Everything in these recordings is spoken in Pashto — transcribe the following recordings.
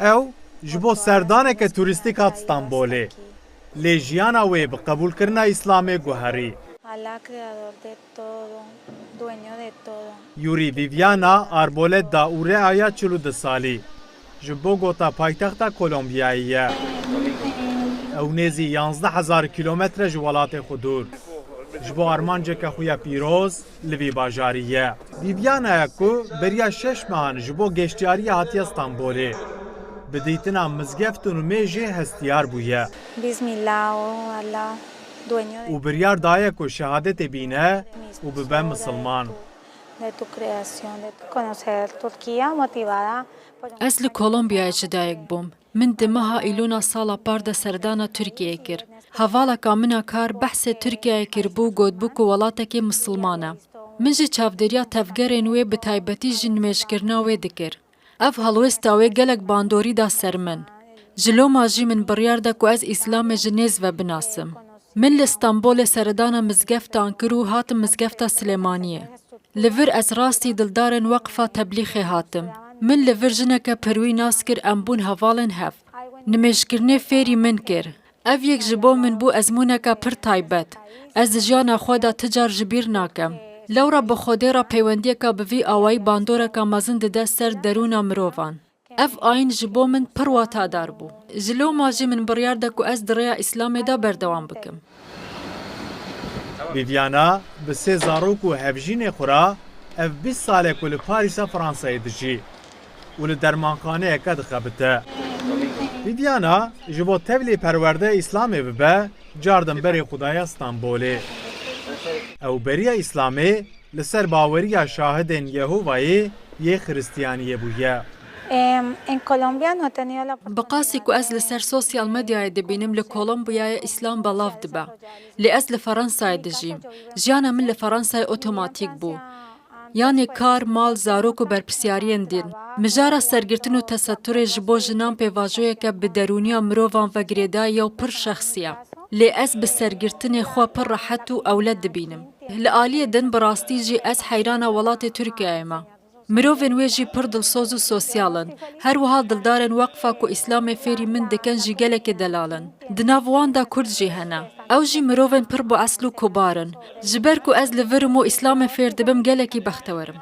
او جبو سردانك توریستیک هات استانبولی لی جیانا وی بقبول کرنا اسلام گوهری یوری ویویانا آربولت دا اوره آیا 42 سالی جبو گوتا پایتختا کولومبیاییه او نزی 11,000 کیلومتر جوالات خودور جبو آرمانجه که خویا پیروز لوی باجاریه ویویانا کو بریا 6 ماهان جبو گشتیاری هاتی استانبولی بدیتنا مزگفتون و میجی هستیار بویه و بریار دایه که شهادت بینه و ببه مسلمان از لکولومبیای جدایک بوم من دمها ایلونا سالا پارده سردانا ترکیه کر حوالا کامنا کار بحث ترکیه کر بو گود بو که ولاتک مسلمانه من جی چافدریا تفگرین وی بتایبتی جنمیش کرنا وی دکر اف هلوستاوی گلک باندوری دا سرمن جلو ماجی من بریار دا کو از اسلام جنیز و بناسم من لستانبول سردانا مزگفتان کرو هاتم مزگفتا سلیمانیه لور از راستی دلدارن وقفا تبلیغ هاتم من لور جنکا پروی ناس کر امبون هوالن هف نمیشکرنه فیری من کر اف یک جبو من بو ازمونکا پر تایبت از جانا خوادا تجار جبیر ناکم لورا بخوده را پیوندیه که بوی آوائی باندوره که مزن ده سر درونا مروفان. اف آین جبو من پرواتا دار بو. جلو ماجی من بریار ده که از دریا اسلام ده بردوان بکم. ویویانا به 3 زاروک و هفجین خورا اف 20 ساله که لپاریسا فرانسای دجی و لدرمانخانه اکد خبته. ویویانا جبو تبلی پرورده اسلامی ببه جاردن بری خدای استانبولی. او بریا اسلامی لسر باوریا شاهدن یهوایی یه خریستیانیه بویه. بقاسی که از لسر سوسیال مدیای دبینم لکولومبیای اسلام بلاف دبا. لی از لفرانسای دجیم. جیانا من لفرانسای اوتوماتیک بو. یعنی کار مال زاروک و برپسیارین دین. مجارا سرگرتن و تستور جبو جنان پیواجوی که بدرونیا مروفان و گریدای و پر شخصیه. لی از بسرگرتن خوا پر راحت و اولاد دبینم. لآلیه دن براستی جی از حیرانا ولات ترکیه ما. مروفن ویجی پر دلسوز و سوسیالن. هر وها دلدارن وقفا کو اسلام فیری من دکن جی گلک دلالن. دناوان دا کرد جی هنه. او جی مروفن پر بو اصلو کبارن. جبر کو از لورم و اسلام فیر دبم گلکی بختورم.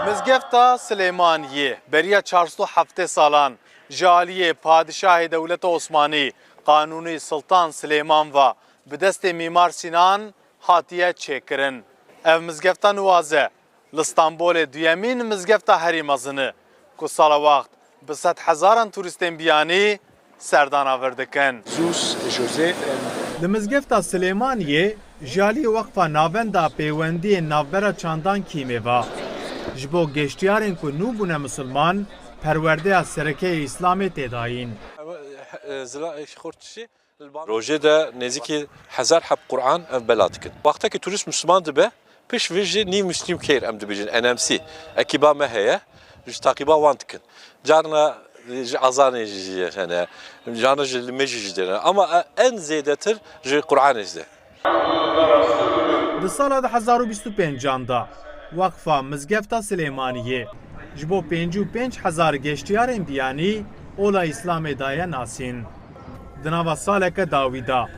مزگفتا سلیمانیه بریا 407 سالان جالیه پادشاه دولت عثمانی قانونی سلطان سلیمان و به دست میمار سینان هاتیه چکرن. او مزگفتا نوازه لستانبول دویمین مزگفتا هری مزنه که سال وقت به 100,000 توریستین بیانی سردان آوردکن. لمزگفتا سلیمانیه جالی وقفا ناوندا پیوندی ناوبرا چاندان کیمه و جبو گشتیارین که نو بونه مسلمان پرورده از سرکه اسلامی تداین. روژه ده نزدیکی 1000 حب قرآن بلاد کن. وقتی که توریست مسلمان دبه پیش ویژه نی مسلم کیر ام دبیجن NMC اکیبا مهیه جز تاقیبا واند کن. جارنا azanı yani canı meclisleri ama en ziyadetir Kur'an izle. Di sala 2025 da Vakfa Mizgefta Süleymaniye ji bo 55,000 geştiyarên biyanî ola İslamê daye nasîn. Di nava saleke dawî da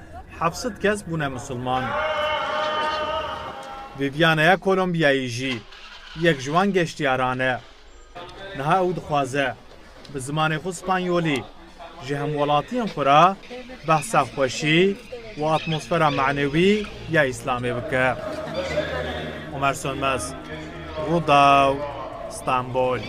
700 kes bûne Müslüman. Vîvyanaya Kolombiyayê jî yek ji wan geştiyaran e. Niha ew dixwaze bi zimanê xwe Spanyolî ji hemwelatiyên xwe re behsa xweşî û atmosfera menewî ya İslamê bike. Ömer Sönmez, Rûdaw, İstanbul.